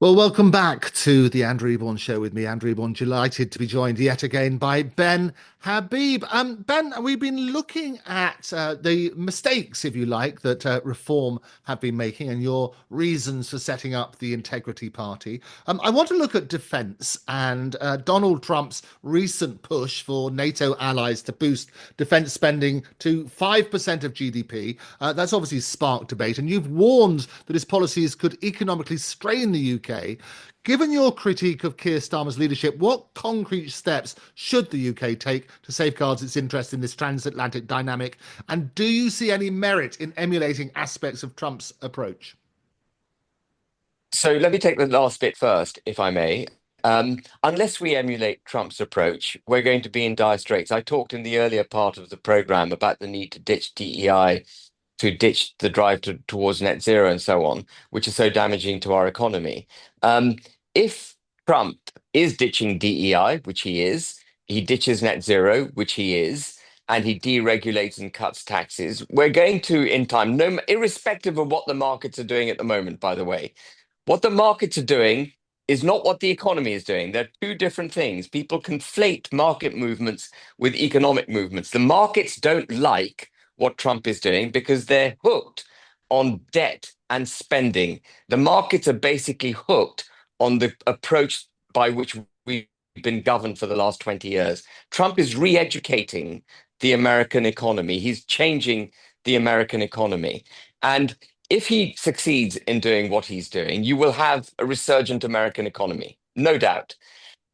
Well, welcome back to the Andrew Eborn Show with me, Andrew Eborn. Delighted to be joined yet again by Ben Habib. Ben, we've been looking at the mistakes, if you like, that Reform have been making and your reasons for setting up the Integrity Party. I want to look at defence and Donald Trump's recent push for NATO allies to boost defence spending to 5% of GDP. That's obviously sparked debate, and you've warned that his policies could economically strain the UK. Given your critique of Keir Starmer's leadership, what concrete steps should the UK take to safeguard its interest in this transatlantic dynamic? And do you see any merit in emulating aspects of Trump's approach? So let me take the last bit first, if I may. Unless we emulate Trump's approach, we're going to be in dire straits. I talked in the earlier part of the program about the need to ditch DEI, to ditch the drive towards net zero and so on, which is so damaging to our economy. If Trump is ditching DEI, which he ditches net zero, which he is, and he deregulates and cuts taxes, we're going to, in time, no, irrespective of what the markets are doing at the moment, by the way, what the markets are doing is not what the economy is doing. They're two different things. People conflate market movements with economic movements. The markets don't like what Trump is doing because they're hooked on debt and spending. The markets are basically hooked on the approach by which we've been governed for the last 20 years. Trump is re-educating the American economy. He's changing the American economy. And if he succeeds in doing what he's doing, you will have a resurgent American economy, no doubt.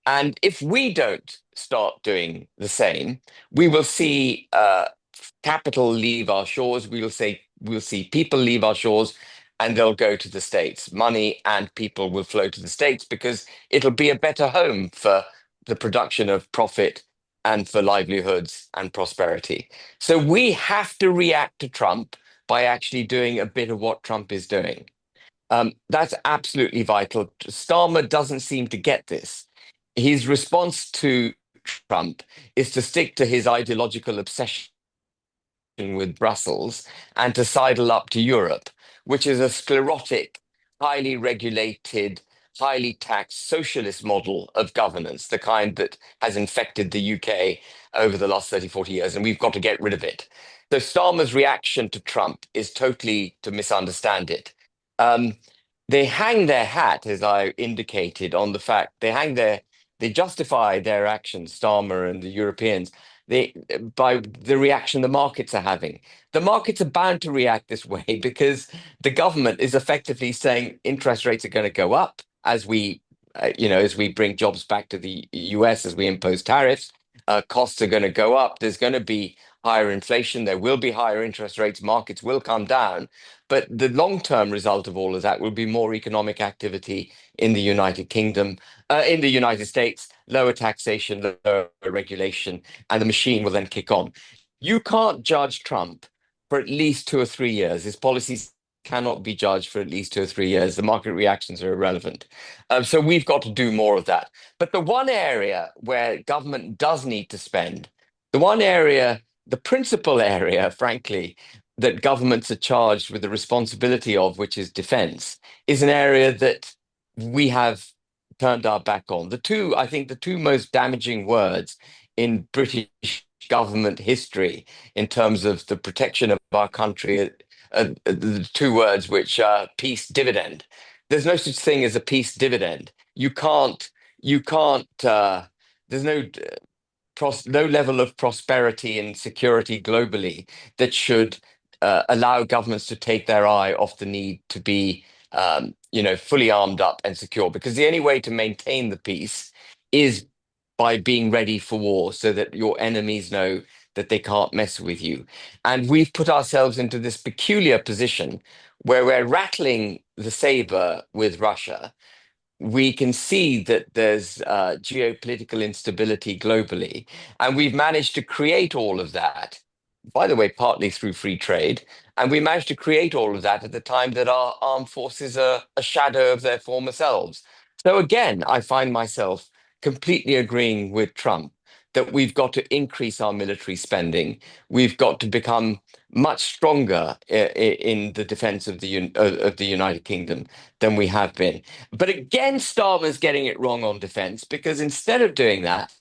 And if we don't start doing the same, we will see capital leave our shores. We'll see people leave our shores, and they'll go to the States. Money and people will flow to the States because it'll be a better home for the production of profit and for livelihoods and prosperity. So we have to react to Trump by actually doing a bit of what Trump is doing. That's absolutely vital. Starmer doesn't seem to get this. His response to Trump is to stick to his ideological obsession with Brussels and to sidle up to Europe, which is a sclerotic, highly regulated, highly taxed socialist model of governance, the kind that has infected the UK over the last 30, 40 years, and we've got to get rid of it. So Starmer's reaction to Trump is totally to misunderstand it. They hang their hat, as I indicated, on the fact they justify their actions, Starmer and the Europeans, by the reaction the markets are having. The markets are bound to react this way because the government is effectively saying interest rates are going to go up as as we bring jobs back to the US, as we impose tariffs. Costs are going to go up. There's going to be higher inflation. There will be higher interest rates. Markets will come down. But the long-term result of all of that will be more economic activity in the United Kingdom, in the United States, lower taxation, lower regulation, and the machine will then kick on. You can't judge Trump for at least 2 or 3 years. His policies cannot be judged for at least 2 or 3 years. The market reactions are irrelevant. So we've got to do more of that. But the one area where government does need to spend, the one area, the principal area, frankly, that governments are charged with the responsibility of, which is defense, is an area that we have turned our back on. I think the two most damaging words in British government history in terms of the protection of our country are the two words which are peace dividend. There's no such thing as a peace dividend. There's no level of prosperity and security globally that should allow governments to take their eye off the need to be, fully armed up and secure. Because the only way to maintain the peace is by being ready for war, so that your enemies know that they can't mess with you. And we've put ourselves into this peculiar position where we're rattling the saber with Russia. We can see that there's geopolitical instability globally, and we've managed to create all of that, by the way, partly through free trade. And we managed to create all of that at the time that our armed forces are a shadow of their former selves. So again, I find myself completely agreeing with Trump that we've got to increase our military spending. We've got to become much stronger in the defense of of the United Kingdom than we have been. But again, Starmer's getting it wrong on defense, because instead of doing that,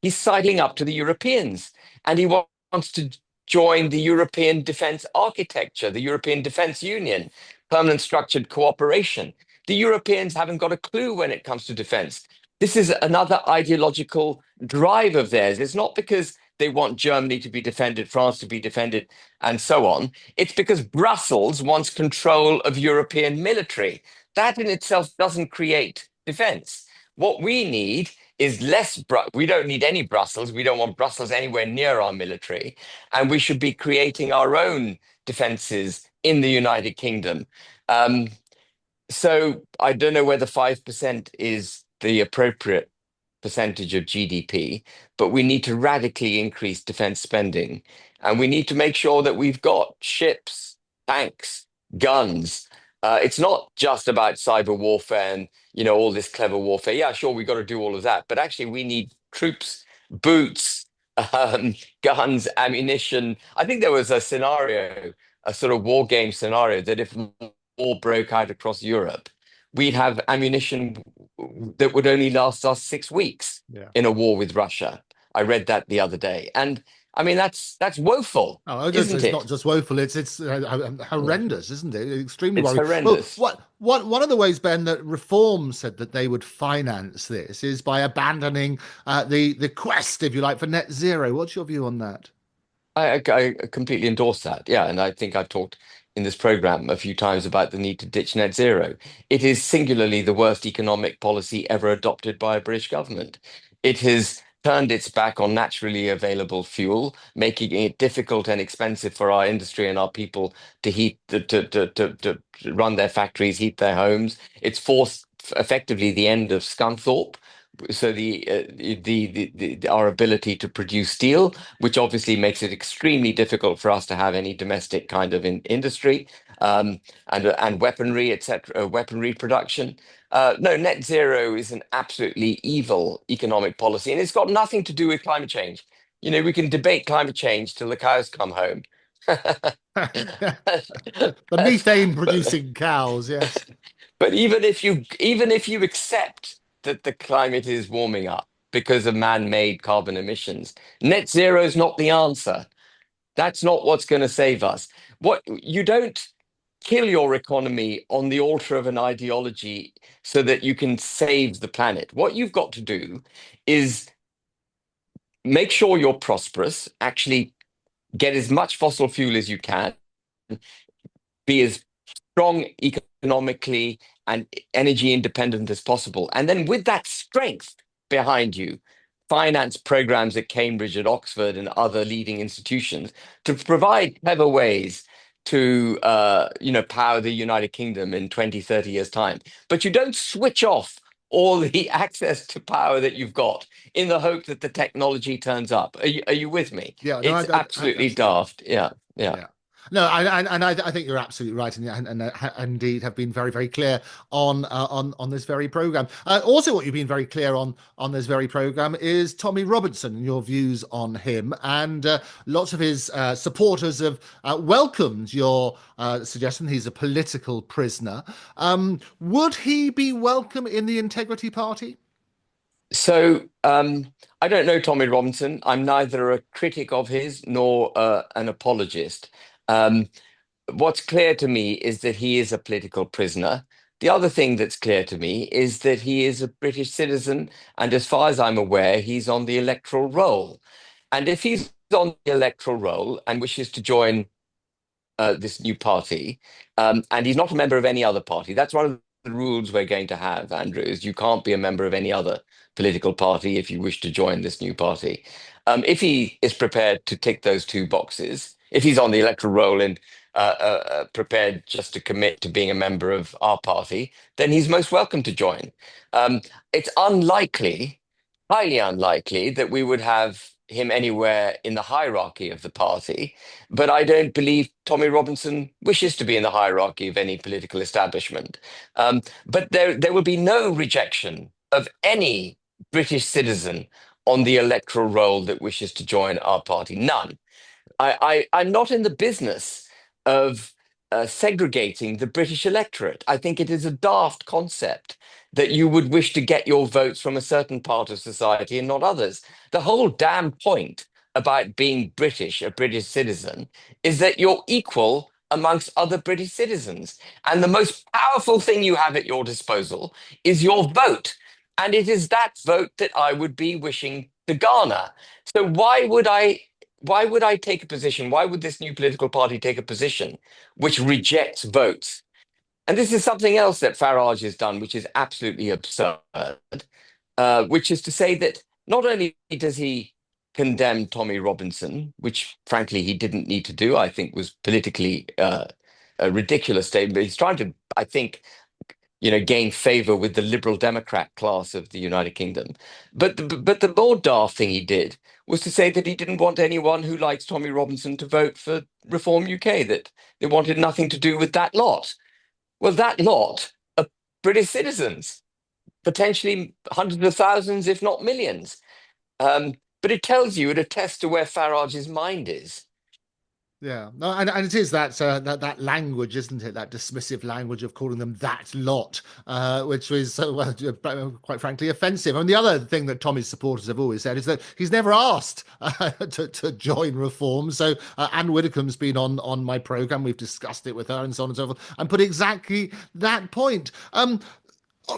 he's sidling up to the Europeans, and he wants to join the European defense architecture, the European Defense Union, permanent structured cooperation. The Europeans haven't got a clue when it comes to defense. This is another ideological drive of theirs. It's not because they want Germany to be defended, France to be defended, and so on. It's because Brussels wants control of European military. That in itself doesn't create defense. What we need is we don't need any Brussels. We don't want Brussels anywhere near our military. And we should be creating our own defenses in the United Kingdom. Um, so I don't know whether 5% is the appropriate percentage of GDP, but we need to radically increase defense spending. And we need to make sure that we've got ships, tanks, guns. It's not just about cyber warfare and, all this clever warfare. Yeah, sure, we've got to do all of that. But actually, we need troops, boots, guns, ammunition. I think there was a scenario, a sort of war game scenario, that if war broke out across Europe, we'd have ammunition that would only last us 6 weeks Yeah. in a war with Russia. I read that the other day, and I mean that's woeful, Oh, isn't it's not it? just woeful; it's horrendous, isn't it? Extremely It's worrying. Well, horrendous. one of the ways, Ben, that Reform said that they would finance this is by abandoning the quest, if you like, for net zero. What's your view on that? I completely endorse that. Yeah, and I think I've talked in this program a few times about the need to ditch net zero. It is singularly the worst economic policy ever adopted by a British government. It has turned its back on naturally available fuel, making it difficult and expensive for our industry and our people to heat to run their factories, heat their homes. It's forced effectively the end of Scunthorpe. So our ability to produce steel, which obviously makes it extremely difficult for us to have any domestic kind of industry, and weaponry, etc., weaponry production. No, net zero is an absolutely evil economic policy, and it's got nothing to do with climate change. We can debate climate change till the cows come home. The methane But producing cows, yes. but even if you accept that the climate is warming up because of man-made carbon emissions, net zero is not the answer. That's not what's going to save us. What you don't kill your economy on the altar of an ideology so that you can save the planet. What you've got to do is make sure you're prosperous, actually get as much fossil fuel as you can, be as strong economically and energy independent as possible. And then with that strength behind you, finance programs at Cambridge, at Oxford, and other leading institutions to provide clever ways to power the United Kingdom in 20, 30 years' time. But you don't switch off all the access to power that you've got in the hope that the technology turns up. Are you with me? Yeah, no, It's absolutely absolutely. daft. Yeah, yeah. Yeah. No, I think you're absolutely right, and indeed have been very, very clear on this very program. Also, what you've been very clear on this very program is Tommy Robinson and your views on him, and lots of his supporters have welcomed your suggestion. He's a political prisoner. Would he be welcome in the Integrity Party? So I don't know Tommy Robinson. I'm neither a critic of his nor an apologist. Um, what's clear to me is that he is a political prisoner. The other thing that's clear to me is that he is a British citizen, and as far as I'm aware, he's on the electoral roll. And if he's on the electoral roll and wishes to join this new party, and he's not a member of any other party. That's one of the rules we're going to have, Andrew, is you can't be a member of any other political party if you wish to join this new party. If he is prepared to tick those two boxes, if he's on the electoral roll and prepared just to commit to being a member of our party, then he's most welcome to join. It's unlikely, highly unlikely, that we would have him anywhere in the hierarchy of the party. But I don't believe Tommy Robinson wishes to be in the hierarchy of any political establishment. But there will be no rejection of any British citizen on the electoral roll that wishes to join our party. None. I'm not in the business of segregating the British electorate. I think it is a daft concept that you would wish to get your votes from a certain part of society and not others. The whole damn point about being British, a British citizen, is that you're equal amongst other British citizens. And the most powerful thing you have at your disposal is your vote. And it is that vote that I would be wishing to garner. So why would I take a position? Why would this new political party take a position which rejects votes? And this is something else that Farage has done, which is absolutely absurd, which is to say that not only does he condemn Tommy Robinson, which frankly he didn't need to do, I think was politically a ridiculous statement. He's trying to, I think, gain favor with the liberal Democrat class of the United Kingdom. But the more daft thing he did was to say that he didn't want anyone who likes Tommy Robinson to vote for Reform UK, that they wanted nothing to do with that lot. Well, that lot are British citizens, potentially hundreds of thousands, if not millions. But it tells you, it attests to where Farage's mind is. Yeah, no, and it is that language, isn't it? That dismissive language of calling them that lot, which is quite frankly offensive. And the other thing that Tommy's supporters have always said is that he's never asked to join Reform. So Anne Widdecombe's been on my program. We've discussed it with her and so on and so forth, and put exactly that point.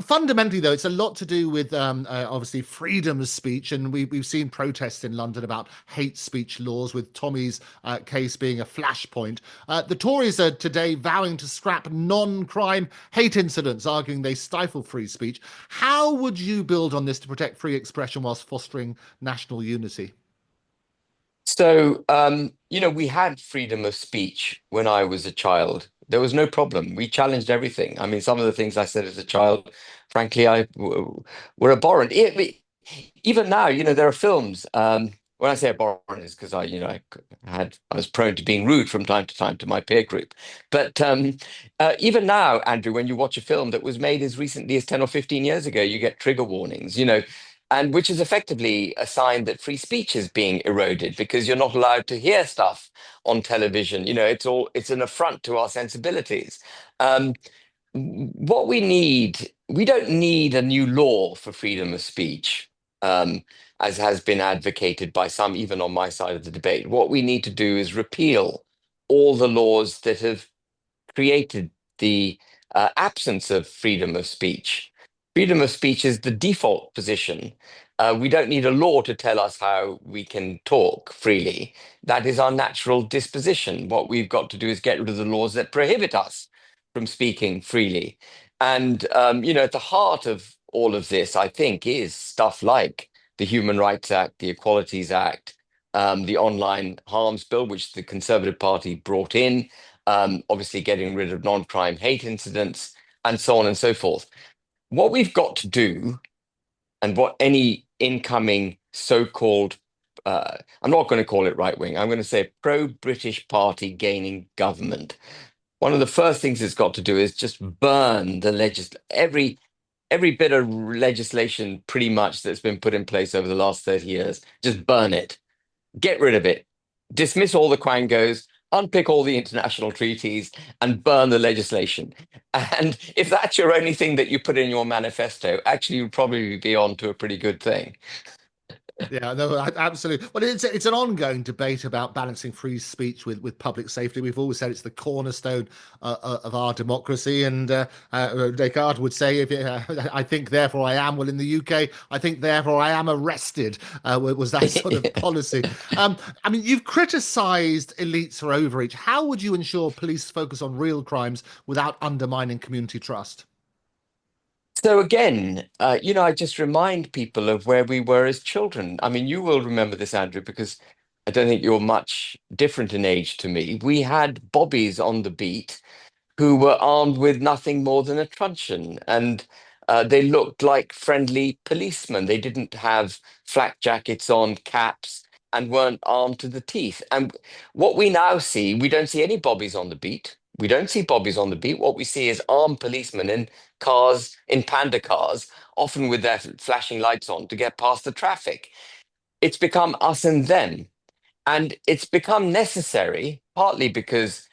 Fundamentally, though, it's a lot to do with obviously freedom of speech, and we've seen protests in London about hate speech laws, with Tommy's case being a flashpoint. The Tories are today vowing to scrap non-crime hate incidents, arguing they stifle free speech. How would you build on this to protect free expression whilst fostering national unity? So, we had freedom of speech when I was a child. There was no problem. We challenged everything. I mean, some of the things I said as a child, frankly, were abhorrent. Even now, there are films. When I say abhorrent, it's because I was prone to being rude from time to time to my peer group. But even now, Andrew, when you watch a film that was made as recently as 10 or 15 years ago, you get trigger warnings. And which is effectively a sign that free speech is being eroded because you're not allowed to hear stuff on television. It's an affront to our sensibilities. Um, what we don't need a new law for freedom of speech, as has been advocated by some, even on my side of the debate. What we need to do is repeal all the laws that have created the absence of freedom of speech. Freedom of speech is the default position. We don't need a law to tell us how we can talk freely. That is our natural disposition. What we've got to do is get rid of the laws that prohibit us from speaking freely. And, at the heart of all of this, I think, is stuff like the Human Rights Act, the Equalities Act, the Online Harms Bill, which the Conservative Party brought in, obviously getting rid of non-crime hate incidents, and so on and so forth. What we've got to do, and what any incoming so-called, I'm not going to call it right-wing, I'm going to say pro-British party gaining government. One of the first things it's got to do is just burn every bit of legislation pretty much that's been put in place over the last 30 years. Just burn it. Get rid of it. Dismiss all the quangos, unpick all the international treaties, and burn the legislation. And if that's your only thing that you put in your manifesto, actually, you'd probably be on to a pretty good thing. Yeah, no, absolutely. Well, it's an ongoing debate about balancing free speech with public safety. We've always said it's the cornerstone of our democracy. And Descartes would say, "If I think, therefore I am." Well, in the UK, I think, therefore I am arrested. Was that sort of policy? I mean, you've criticised elites for overreach. How would you ensure police focus on real crimes without undermining community trust? So again, I just remind people of where we were as children. I mean, you will remember this, Andrew, because I don't think you're much different in age to me. We had bobbies on the beat who were armed with nothing more than a truncheon, and they looked like friendly policemen. They didn't have flak jackets on, caps, and weren't armed to the teeth. And what we now see, we don't see any bobbies on the beat. We don't see bobbies on the beat. What we see is armed policemen in cars, in panda cars, often with their flashing lights on to get past the traffic. it's become us and them. And it's become necessary, partly because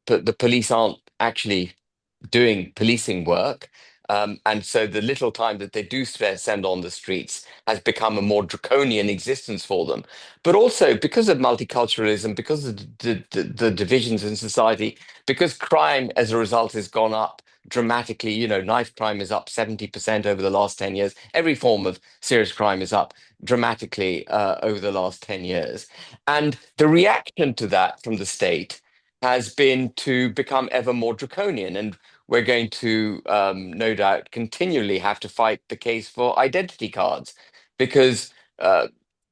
the police aren't actually doing policing work. And so the little time that they do send on the streets has become a more draconian existence for them. But also because of multiculturalism, because of the divisions in society, because crime as a result has gone up dramatically. Knife crime is up 70% over the last 10 years. Every form of serious crime is up dramatically over the last 10 years. And the reaction to that from the state has been to become ever more draconian. And we're going to, no doubt, continually have to fight the case for identity cards because,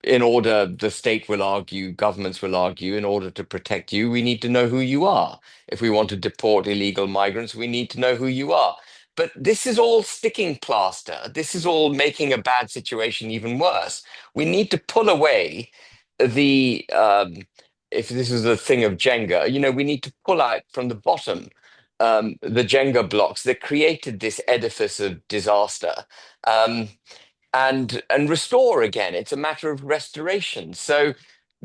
in order, the state will argue, governments will argue, in order to protect you, we need to know who you are. If we want to deport illegal migrants, we need to know who you are. But this is all sticking plaster. This is all making a bad situation even worse. We need to pull away the, if this is a thing of Jenga, we need to pull out from the bottom the Jenga blocks that created this edifice of disaster, um, and restore again. It's a matter of restoration. So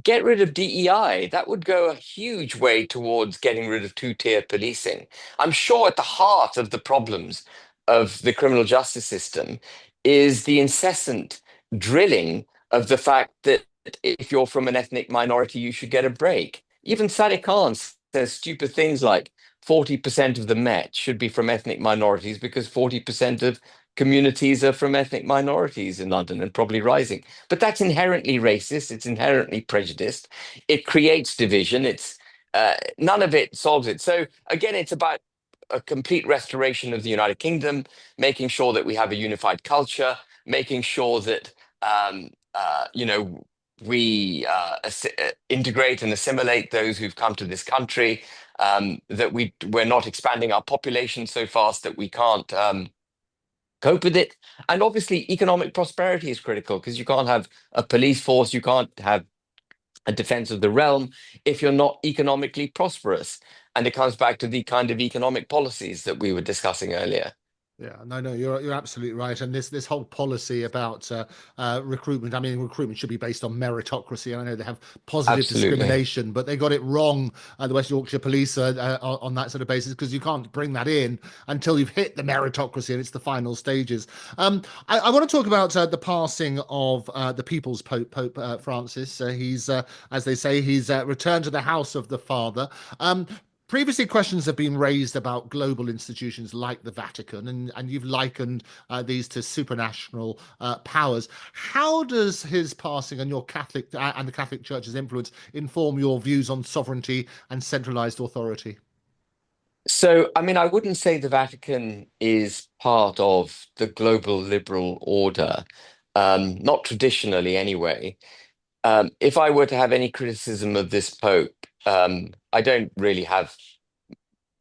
get rid of DEI. That would go a huge way towards getting rid of two-tier policing. I'm sure at the heart of the problems of the criminal justice system is the incessant drilling of the fact that if you're from an ethnic minority, you should get a break. Even Sadiq Khan says stupid things like 40% of the Met should be from ethnic minorities because 40% of communities are from ethnic minorities in London and probably rising. But that's inherently racist. It's inherently prejudiced. It creates division. It's none of it solves it. So again, it's about a complete restoration of the United Kingdom, making sure that we have a unified culture, making sure that we integrate and assimilate those who've come to this country, that we're not expanding our population so fast that we can't cope with it. And obviously, economic prosperity is critical because you can't have a police force, you can't have a defense of the realm if you're not economically prosperous. And it comes back to the kind of economic policies that we were discussing earlier. Yeah, no, you're absolutely right. And this whole policy about recruitment, I mean, recruitment should be based on meritocracy. And I know they have positive Absolutely. discrimination, but they got it wrong, the West Yorkshire Police, on that sort of basis, because you can't bring that in until you've hit the meritocracy and it's the final stages. I want to talk about the passing of the People's Pope, Pope Francis. He's, as they say, he's returned to the house of the Father. Previously, questions have been raised about global institutions like the Vatican, and you've likened these to supranational powers. How does his passing and your Catholic and the Catholic Church's influence inform your views on sovereignty and centralized authority? So, I mean, I wouldn't say the Vatican is part of the global liberal order, not traditionally anyway. If I were to have any criticism of this Pope, I don't really have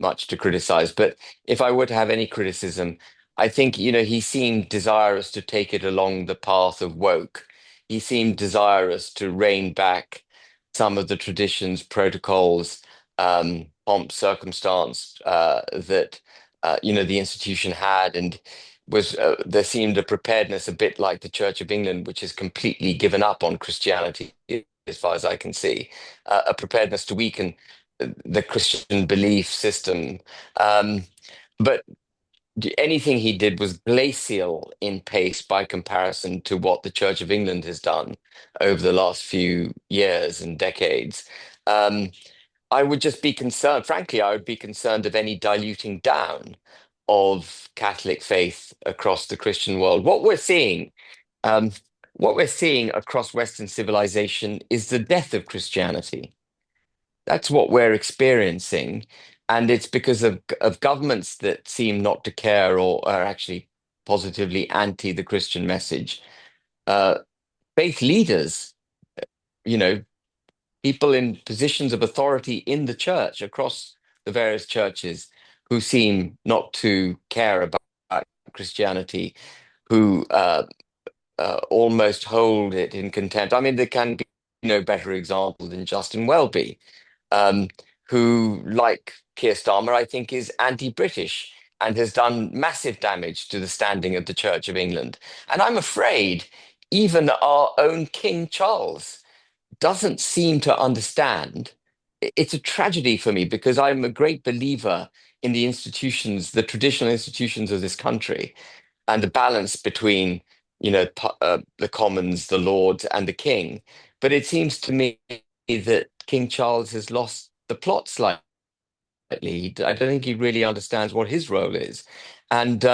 much to criticize, but if I were to have any criticism, I think, he seemed desirous to take it along the path of woke. He seemed desirous to rein back some of the traditions, protocols, pomp, circumstance that, the institution had, and there seemed a preparedness a bit like the Church of England, which has completely given up on Christianity, as far as I can see, a preparedness to weaken the Christian belief system. Um, but anything he did was glacial in pace by comparison to what the Church of England has done over the last few years and decades. Um, I would just be concerned, frankly, I would be concerned of any diluting down of Catholic faith across the Christian world. Um, what we're seeing across Western civilization is the death of Christianity. That's what we're experiencing. And it's because of governments that seem not to care or are actually positively anti the Christian message. Uh, Faith leaders, you know, people in positions of authority in the church across the various churches who seem not to care about Christianity, who almost hold it in contempt. I mean, there can be no better example than Justin Welby, um, who, like Keir Starmer, I think is anti-British and has done massive damage to the standing of the Church of England. And I'm afraid even our own King Charles doesn't seem to understand. It's a tragedy for me because I'm a great believer in the institutions, the traditional institutions of this country, and the balance between, the Commons, the Lords, and the King. But it seems to me that King Charles has lost the plot slightly. I don't think he really understands what his role is. And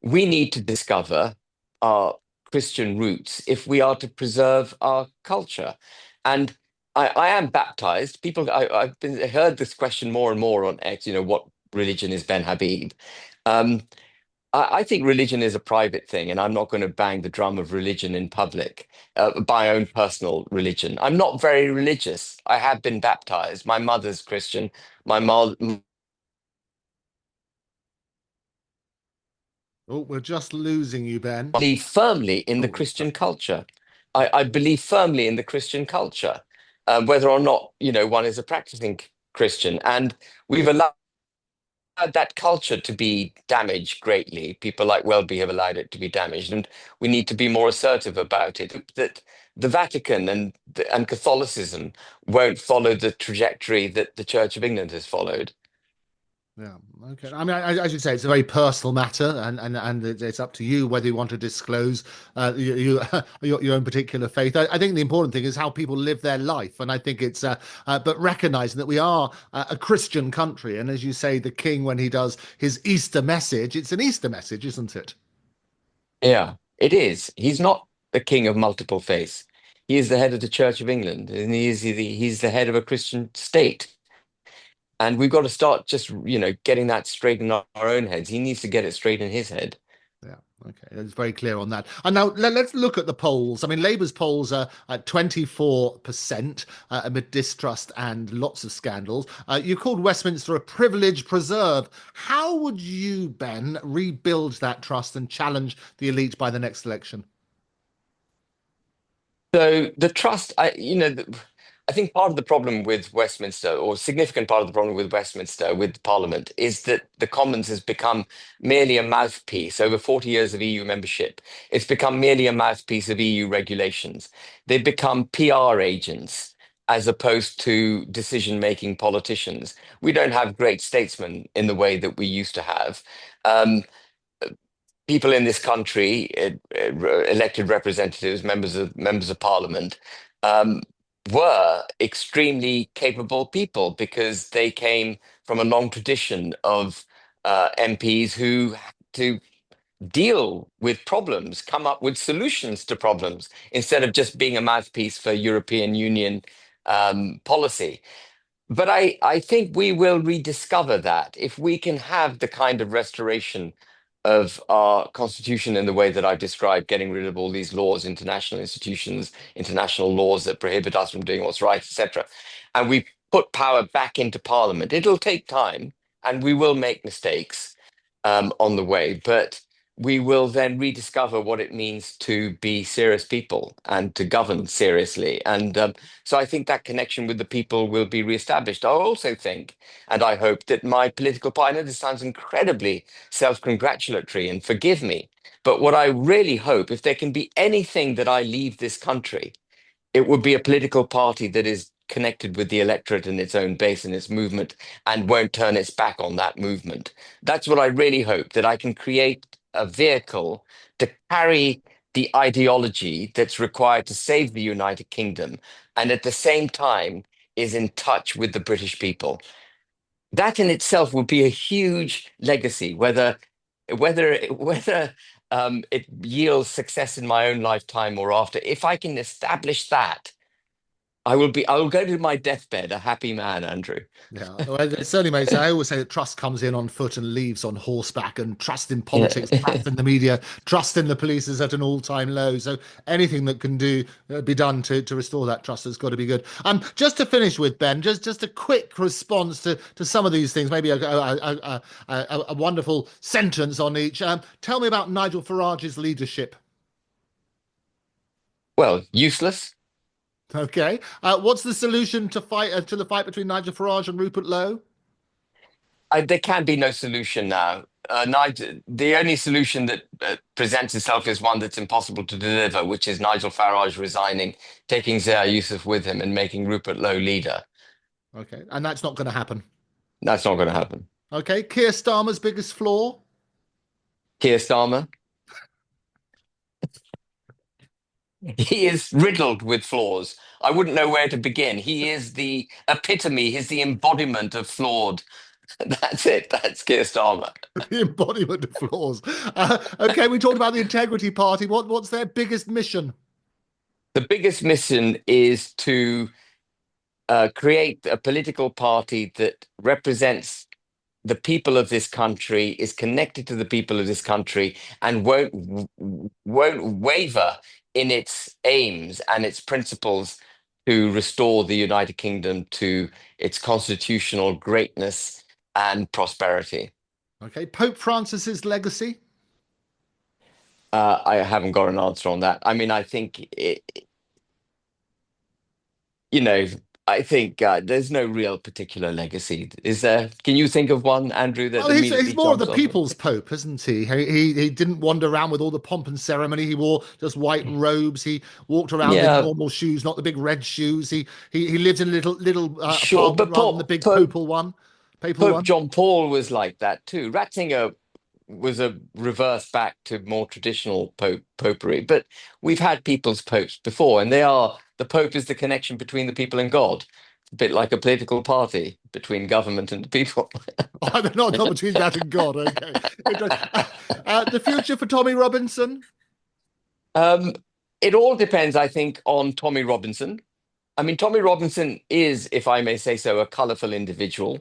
we need to discover our Christian roots if we are to preserve our culture. And I am baptized. I've been heard this question more and more on X, what religion is Ben Habib? Um, I think religion is a private thing, and I'm not going to bang the drum of religion in public, my own personal religion. I'm not very religious. I have been baptized. My mother's Christian. My mom Oh, we're just losing you, Ben. believe firmly in the Oh, Christian culture. I believe firmly in the Christian culture, whether or not, one is a practicing Christian. And we've allowed that culture to be damaged greatly. People like Welby have allowed it to be damaged, and we need to be more assertive about it. That the Vatican and Catholicism won't follow the trajectory that the Church of England has followed. yeah. Okay. I mean, as you say, it's a very personal matter, and it's up to you whether you want to disclose your own particular faith. I think the important thing is how people live their life, and I think it's but recognizing that we are a Christian country, and as you say, the King when he does his Easter message, it's an Easter message, isn't it? Yeah, it is. He's not the king of multiple faiths. He is the head of the Church of England, and he's the head of a Christian state. And we've got to start just, getting that straight in our own heads. He needs to get it straight in his head. Yeah. Okay. It's very clear on that. And now let's look at the polls. I mean, Labour's polls are at 24% amid distrust and lots of scandals. You called Westminster a privilege preserve. How would you, Ben, rebuild that trust and challenge the elite by the next election? So the trust, I think part of the problem with Westminster, or significant part of the problem with Westminster, with Parliament, is that the Commons has become merely a mouthpiece. Over 40 years of EU membership, it's become merely a mouthpiece of EU regulations. They've become PR agents as opposed to decision-making politicians. We don't have great statesmen in the way that we used to have. Um, People in this country, elected representatives, members of parliament, um, were extremely capable people because they came from a long tradition of MPs who had to deal with problems, come up with solutions to problems, instead of just being a mouthpiece for European Union policy. But I think we will rediscover that if we can have the kind of restoration of our constitution in the way that I've described, getting rid of all these laws, international institutions, international laws that prohibit us from doing what's right, etc. And we put power back into Parliament. It'll take time and we will make mistakes on the way, but we will then rediscover what it means to be serious people and to govern seriously. And so I think that connection with the people will be reestablished. I also think, and I hope, that my political party, I know this sounds incredibly self-congratulatory, and forgive me, but what I really hope, if there can be anything that I leave this country, it would be a political party that is connected with the electorate and its own base and its movement and won't turn its back on that movement. That's what I really hope, that I can create a vehicle to carry the ideology that's required to save the United Kingdom and at the same time is in touch with the British people. That in itself would be a huge legacy, whether it yields success in my own lifetime or after. If I can establish that, I will go to my deathbed a happy man, Andrew. Yeah, well, it certainly makes. I always say that trust comes in on foot and leaves on horseback, and trust in Yeah. politics, trust in the media, trust in the police is at an all-time low. So anything that can be done to restore that trust has got to be good. Just to finish with Ben, just a quick response to some of these things, maybe a wonderful sentence on each. Tell me about Nigel Farage's leadership. Well, useless. Okay, what's the solution to the fight between Nigel Farage and Rupert Lowe? There can be no solution now. Nigel, the only solution that presents itself is one that's impossible to deliver, which is Nigel Farage resigning, taking Zia Yusuf with him, and making Rupert Lowe leader. Okay, and that's not going to happen. That's not going to happen. Okay, Keir Starmer's biggest flaw? Keir Starmer, he is riddled with flaws. I wouldn't know where to begin. He is the epitome, he's the embodiment of flawed. That's it. That's Keir Starmer. The embodiment of flaws. Okay, we talked about the Integrity Party. What's their biggest mission? The biggest mission is to create a political party that represents the people of this country, is connected to the people of this country, and won't waver in its aims and its principles to restore the United Kingdom to its constitutional greatness and prosperity. Okay, Pope Francis's legacy? I haven't got an answer on that. I mean, I think you know, I think there's no real particular legacy. Is there? Can you think of one, Andrew, that Well, immediately he's more of the jumps off? people's pope, isn't he? He didn't wander around with all the pomp and ceremony. He wore just white robes. He walked around in Yeah, normal shoes, not the big red shoes. He lived in a little sure. apartment But rather than the big papal one. Papal Pope one. John Paul was like that too. Ratzinger was a reverse back to more traditional popery. But we've had people's popes before, and the Pope is the connection between the people and God. A bit like a political party between government and the people. Oh, they're not between that and God. Okay. The future for Tommy Robinson. Um, it all depends, I think, on Tommy Robinson. I mean, Tommy Robinson is, if I may say so, a colourful individual.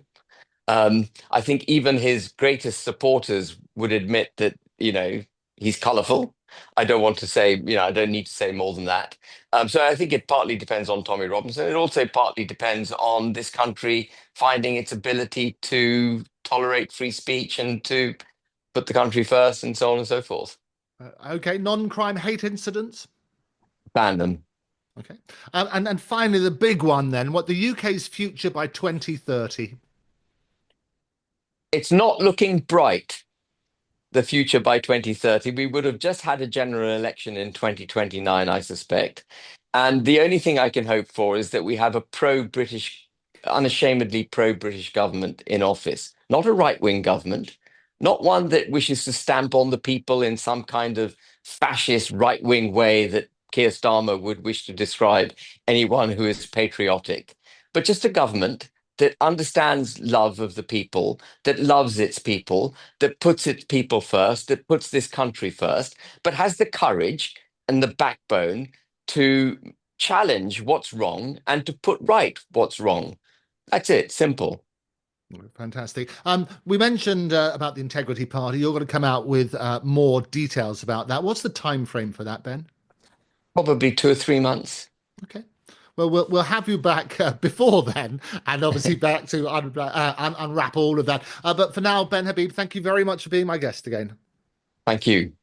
I think even his greatest supporters would admit that, he's colourful. I don't want to say, I don't need to say more than that. So I think it partly depends on Tommy Robinson. It also partly depends on this country finding its ability to tolerate free speech and to put the country first and so on and so forth. Okay, non-crime hate incidents. Ban them. Okay, and finally the big one then. What the UK's future by 2030? It's not looking bright, the future by 2030. We would have just had a general election in 2029, I suspect. And the only thing I can hope for is that we have a pro-British, unashamedly pro-British government in office, not a right-wing government, not one that wishes to stamp on the people in some kind of fascist right-wing way that Keir Starmer would wish to describe anyone who is patriotic, but just a government that understands love of the people, that loves its people, that puts its people first, that puts this country first, but has the courage and the backbone to challenge what's wrong and to put right what's wrong. That's it, simple. Fantastic. We mentioned about the Integrity Party. You're going to come out with more details about that. What's the time frame for that, Ben? Probably 2 or 3 months. Okay. Well, we'll have you back before then, and obviously back to unwrap all of that. But for now, Ben Habib, thank you very much for being my guest again. Thank you.